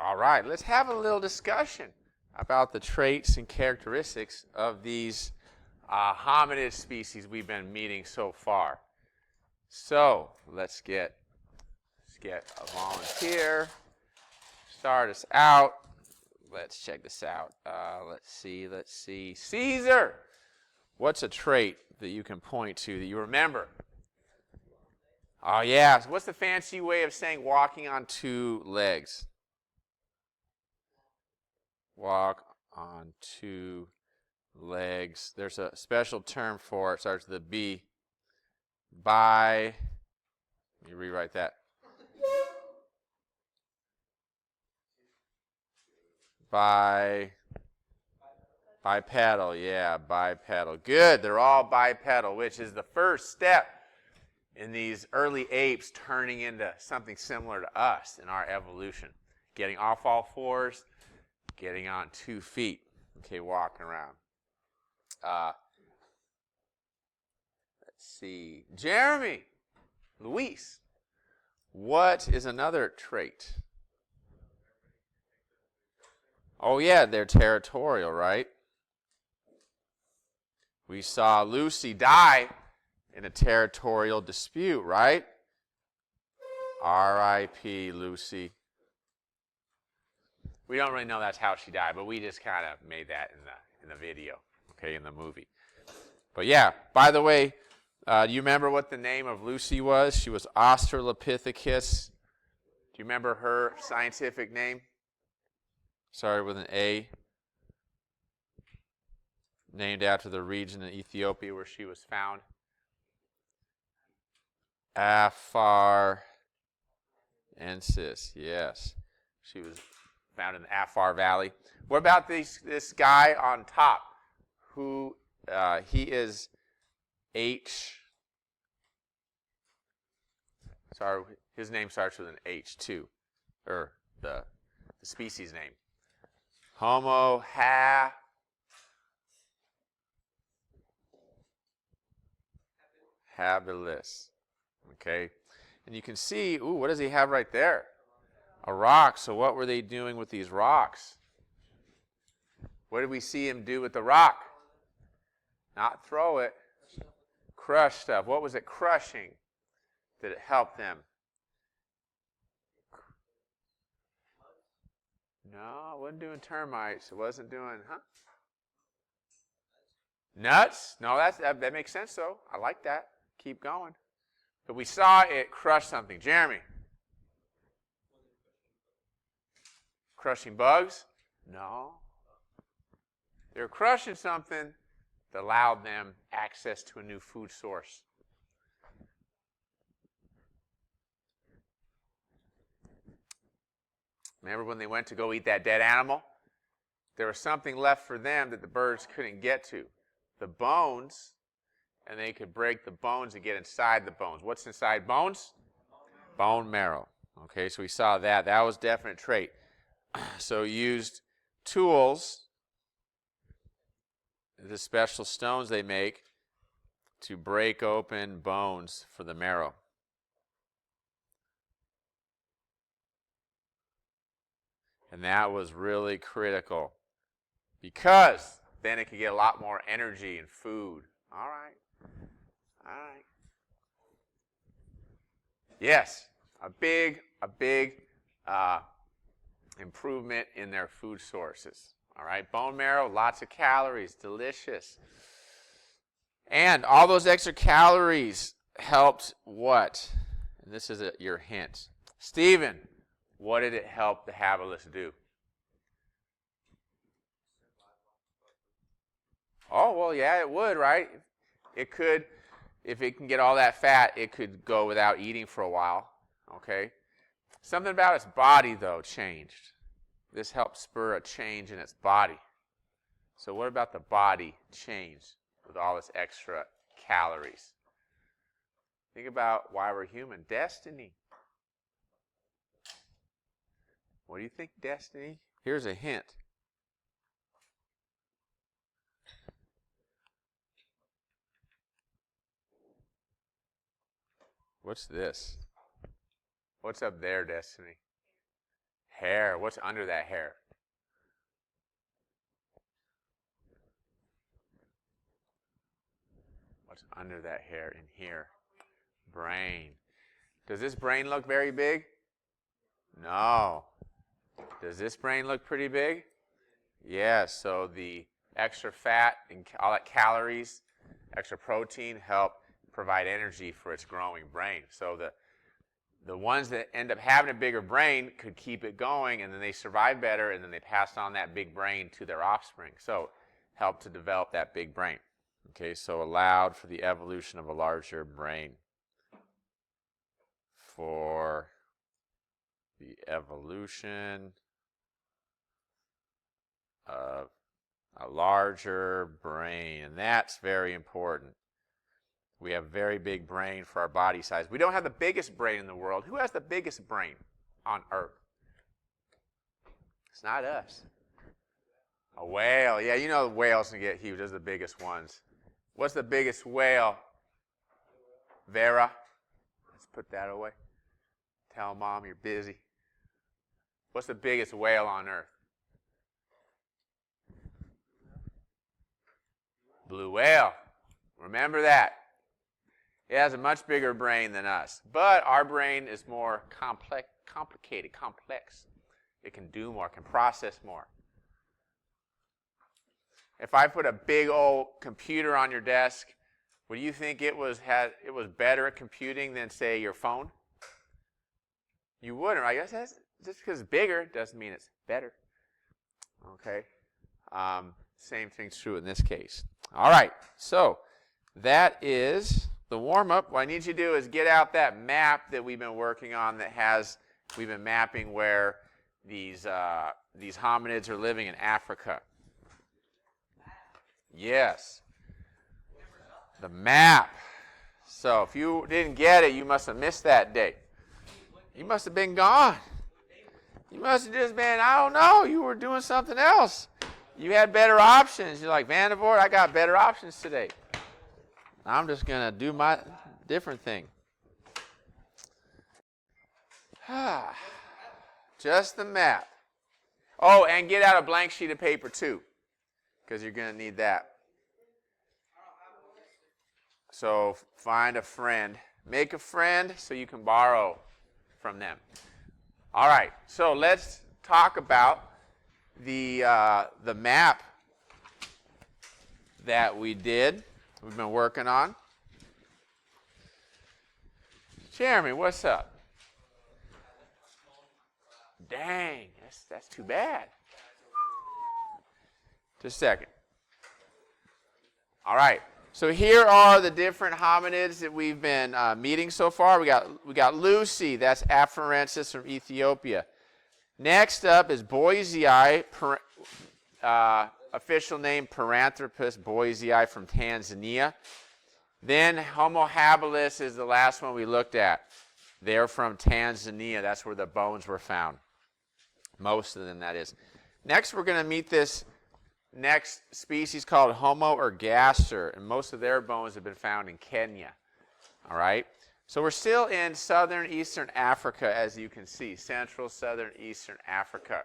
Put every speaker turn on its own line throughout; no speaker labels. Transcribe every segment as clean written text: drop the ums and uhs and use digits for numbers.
All right, let's have a little discussion about the traits and characteristics of these hominid species we've been meeting so far. So let's get a volunteer. Start us out. Let's check this out. Let's see. Caesar, what's a trait that you can point to that you remember? Oh, yeah. So what's the fancy way of saying walking on two legs? Walk on two legs. There's a special term for it. Starts with a B. Let me rewrite that. Bipedal, yeah, bipedal. Good, they're all bipedal, which is the first step in these early apes turning into something similar to us in our evolution. Getting off all fours, getting on 2 feet, okay, walking around. Let's see, Jeremy, Luis, what is another trait? Oh yeah, they're territorial, right? We saw Lucy die in a territorial dispute, right? R.I.P. Lucy. We don't really know that's how she died, but we just kind of made that in the video, okay, in the movie. But yeah, by the way, do you remember what the name of Lucy was? She was Australopithecus. Do you remember her scientific name? Started with an A. Named after the region in Ethiopia where she was found. Afarensis, yes. She was found in the Afar Valley. What about this guy on top? Who he is H. Sorry, his name starts with an H too, or the species name. Homo habilis. Okay, and you can see, ooh, what does he have right there? A rock. So what were they doing with these rocks? What did we see him do with the rock? Not throw it. Crush stuff. What was it crushing? Did it help them? No, it wasn't doing termites. It wasn't doing, Nuts? No, that makes sense, though. I like that. Keep going. But we saw it crush something. Jeremy? Crushing bugs? No. They were crushing something that allowed them access to a new food source. Remember when they went to go eat that dead animal? There was something left for them that the birds couldn't get to. The bones, and they could break the bones and get inside the bones. What's inside bones? Bone marrow. Okay, so we saw that. That was a definite trait. So used tools, the special stones they make, to break open bones for the marrow. And that was really critical because then it could get a lot more energy and food. All right. Yes, a big improvement in their food sources. All right, bone marrow, lots of calories, delicious. And all those extra calories helped what? And this is your hint. Stephen, what did it help the habilis do? Oh, well, yeah, it would, right? It could, if it can get all that fat, it could go without eating for a while, okay? Something about its body, though, changed. This helped spur a change in its body. So what about the body changed with all this extra calories? Think about why we're human. Destiny. What do you think, destiny? Here's a hint. What's this? What's up there, Destiny? Hair. What's under that hair? What's under that hair in here? Brain. Does this brain look very big? No. Does this brain look pretty big? Yes. So the extra fat and all that calories, extra protein help provide energy for its growing brain. So the ones that end up having a bigger brain could keep it going, and then they survive better, and then they pass on that big brain to their offspring. So help to develop that big brain. Okay, so allowed for the evolution of a larger brain. For the evolution of a larger brain, and that's very important. We have a very big brain for our body size. We don't have the biggest brain in the world. Who has the biggest brain on Earth? It's not us. A whale. Yeah, you know whales can get huge. Those are the biggest ones. What's the biggest whale? Vera. Let's put that away. Tell Mom you're busy. What's the biggest whale on Earth? Blue whale. Remember that. It has a much bigger brain than us. But our brain is more complicated, complex. It can do more, can process more. If I put a big old computer on your desk, would you think it was better at computing than, say, your phone? You wouldn't, right? Just because it's bigger doesn't mean it's better. Okay? Same thing's true in this case. All right, so that is the warm-up. What I need you to do is get out that map that we've been working on we've been mapping where these hominids are living in Africa. Yes. The map. So if you didn't get it, you must have missed that day. You must have been gone. You must have just been, I don't know, you were doing something else. You had better options. You're like, Vandervoort, I got better options today. I'm just going to do my different thing. Just the map. Oh, and get out a blank sheet of paper too, because you're going to need that. So find a friend. Make a friend so you can borrow from them. All right, so let's talk about the map that we've been working on. Jeremy, what's up? Dang, that's too bad. Just a second. All right, so here are the different hominids that we've been meeting so far. We got Lucy, that's Afarensis from Ethiopia. Next up is Boisei, official name Paranthropus boisei from Tanzania. Then Homo habilis is the last one we looked at. They're from Tanzania. That's where the bones were found. Most of them, that is. Next, we're going to meet this next species called Homo ergaster, and most of their bones have been found in Kenya. All right? So we're still in southern eastern Africa, as you can see, central southern eastern Africa,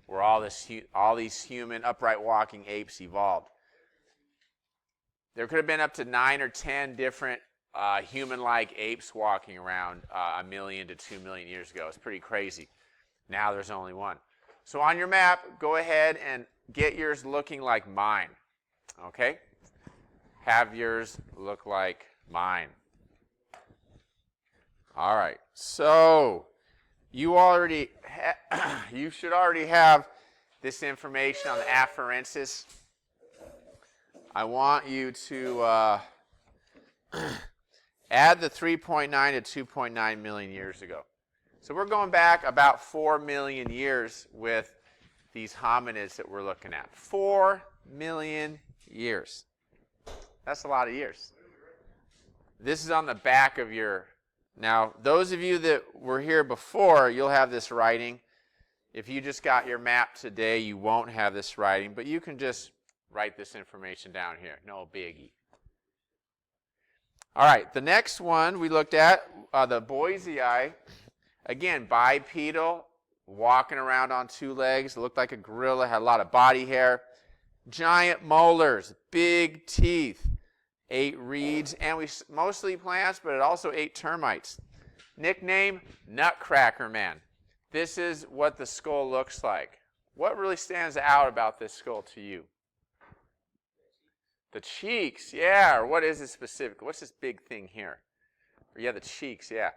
where all these human upright walking apes evolved. There could have been up to 9 or 10 different human-like apes walking around 1 million to 2 million years ago. It's pretty crazy. Now there's only one. So on your map, go ahead and get yours looking like mine. Okay? Have yours look like mine. All right. So you should already have this information on the Afarensis. I want you to add the 3.9 to 2.9 million years ago. So we're going back about 4 million years with these hominids that we're looking at. 4 million years. That's a lot of years. This is on the back of your... Now, those of you that were here before, you'll have this writing. If you just got your map today, you won't have this writing, but you can just write this information down here. No biggie. All right, the next one we looked at, the Boisei. Again, bipedal walking around on two legs, looked like a gorilla, had a lot of body hair. Giant molars, big teeth, ate reeds, and mostly plants, but it also ate termites. Nickname, Nutcracker Man. This is what the skull looks like. What really stands out about this skull to you? The cheeks, yeah, or what is it specific? What's this big thing here? Yeah, the cheeks, yeah.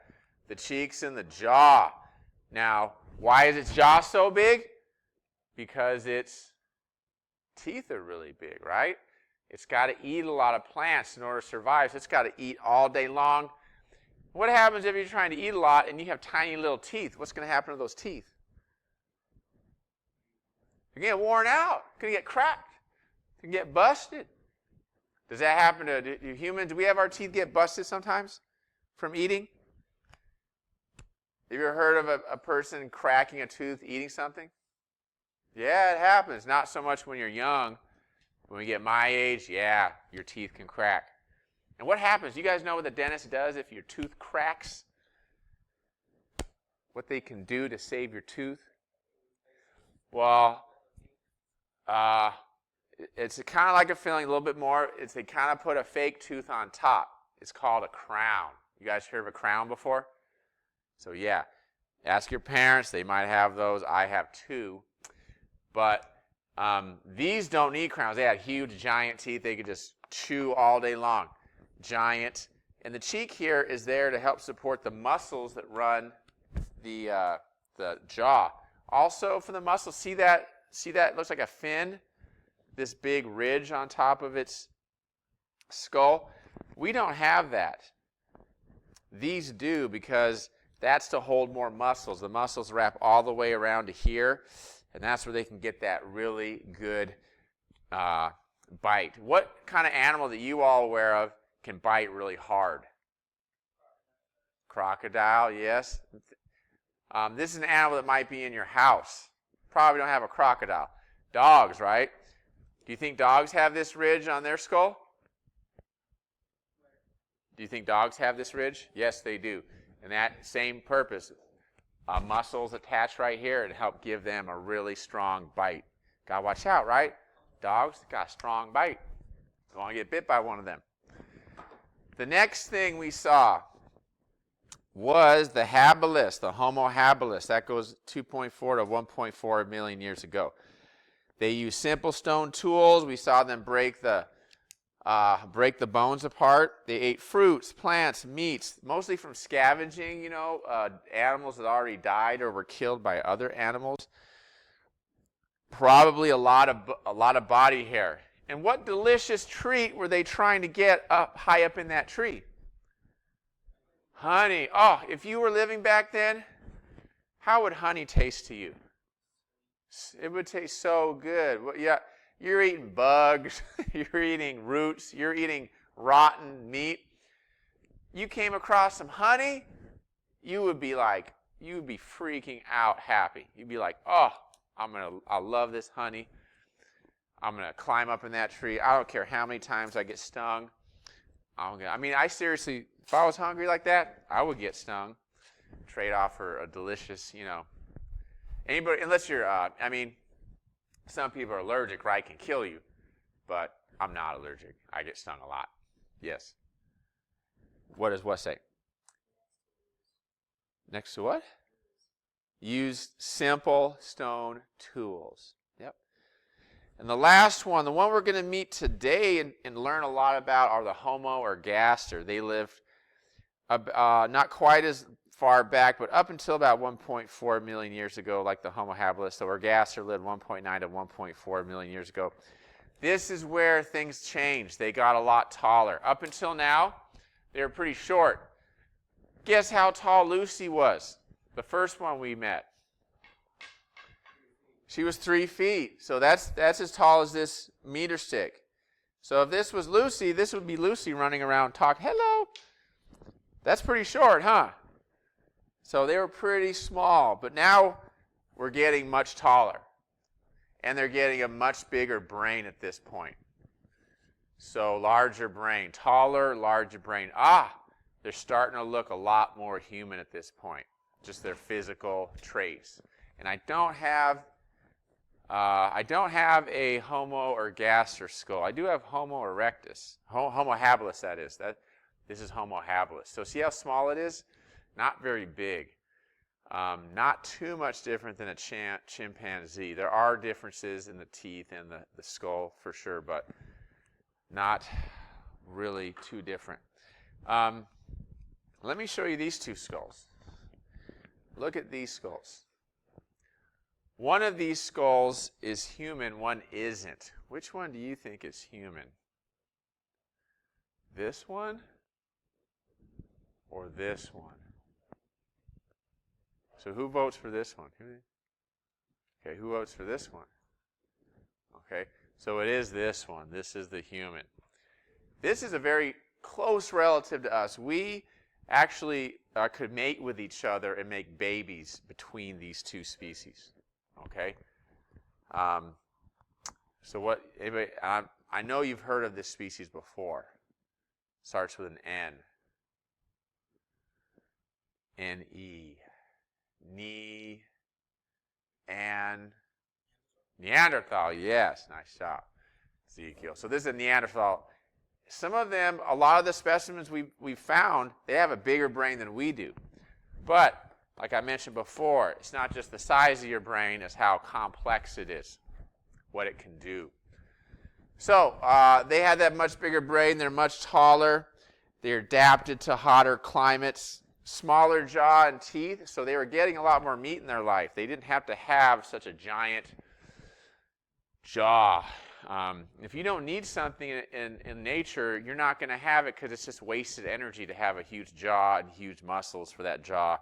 The cheeks and the jaw. Now, why is its jaw so big? Because its teeth are really big, right? It's got to eat a lot of plants in order to survive, so it's got to eat all day long. What happens if you're trying to eat a lot and you have tiny little teeth? What's going to happen to those teeth? They're going to get worn out. They're going to get cracked. They're going to get busted. Does that happen to humans? Do we have our teeth get busted sometimes from eating? Have you ever heard of a person cracking a tooth eating something? Yeah, it happens. Not so much when you're young. When we get my age, yeah, your teeth can crack. And what happens? You guys know what the dentist does if your tooth cracks? What they can do to save your tooth? Well, it's kind of like a filling, a little bit more. They kind of put a fake tooth on top. It's called a crown. You guys heard of a crown before? So yeah, ask your parents. They might have those. I have two. But these don't need crowns. They had huge, giant teeth. They could just chew all day long. Giant. And the cheek here is there to help support the muscles that run the jaw. Also, for the muscles, see that? It looks like a fin? This big ridge on top of its skull. We don't have that. These do, because that's to hold more muscles. The muscles wrap all the way around to here, and that's where they can get that really good bite. What kind of animal that you all aware of can bite really hard? Crocodile, yes. This is an animal that might be in your house. Probably don't have a crocodile. Dogs, right? Do you think dogs have this ridge on their skull? Do you think dogs have this ridge? Yes, they do. And that same purpose, muscles attached right here to help give them a really strong bite. Got to watch out, right? Dogs got a strong bite. Don't want to get bit by one of them. The next thing we saw was the habilis, the Homo habilis. That goes 2.4 to 1.4 million years ago. They used simple stone tools. We saw them break the bones apart. They ate fruits, plants, meats, mostly from scavenging, animals that already died or were killed by other animals. Probably a lot of body hair. And what delicious treat were they trying to get high up in that tree? Honey. Oh, if you were living back then, how would honey taste to you? It would taste so good. Well, yeah, you're eating bugs, you're eating roots, you're eating rotten meat. You came across some honey, you would be freaking out happy. You'd be like, oh, I love this honey. I'm going to climb up in that tree. I don't care how many times I get stung. I seriously, if I was hungry like that, I would get stung. Trade off for a delicious, Anybody, unless you're, some people are allergic, right, can kill you. But I'm not allergic. I get stung a lot. Yes. What does what say? Next to what? Use simple stone tools. Yep. And the last one, the one we're going to meet today and learn a lot about, are the Homo ergaster. They lived not quite as far back, but up until about 1.4 million years ago, like the Homo habilis. So ergaster lived 1.9 to 1.4 million years ago. This is where things changed. They got a lot taller. Up until now, they were pretty short. Guess how tall Lucy was? The first one we met. She was 3 feet. So that's as tall as this meter stick. So if this was Lucy, this would be Lucy running around talking, hello. That's pretty short, huh? So they were pretty small. But now we're getting much taller. And they're getting a much bigger brain at this point. So larger brain. Taller, larger brain. They're starting to look a lot more human at this point. Just their physical traits. And I don't have a Homo ergaster skull. I do have Homo erectus, Homo habilis, that is. This is Homo habilis. So see how small it is? Not very big. Not too much different than a chimpanzee. There are differences in the teeth and the skull for sure, but not really too different. Let me show you these two skulls. Look at these skulls. One of these skulls is human, one isn't. Which one do you think is human? This one or this one? So who votes for this one? Okay, who votes for this one? Okay, so it is this one. This is the human. This is a very close relative to us. We actually could mate with each other and make babies between these two species. Okay? So what, anybody, I know you've heard of this species before. Starts with an N. N-E. Neanderthal, yes, nice job, Ezekiel. So this is a Neanderthal. Some of them, a lot of the specimens we've found, they have a bigger brain than we do. But, like I mentioned before, it's not just the size of your brain, it's how complex it is, what it can do. So, they had that much bigger brain, they're much taller, they're adapted to hotter climates. Smaller jaw and teeth, so they were getting a lot more meat in their life. They didn't have to have such a giant jaw. If you don't need something in nature, you're not going to have it because it's just wasted energy to have a huge jaw and huge muscles for that jaw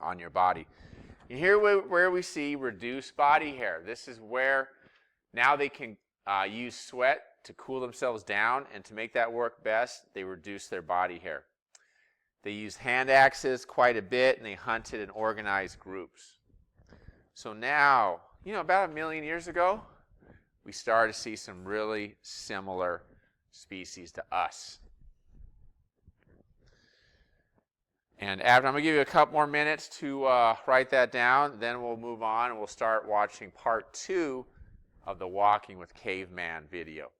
on your body. And here where we see reduced body hair. This is where now they can use sweat to cool themselves down, and to make that work best, they reduce their body hair. They used hand axes quite a bit, and they hunted in organized groups. So now, about 1 million years ago, we started to see some really similar species to us. And after, I'm going to give you a couple more minutes to write that down, then we'll move on and we'll start watching part 2 of the Walking with Caveman video.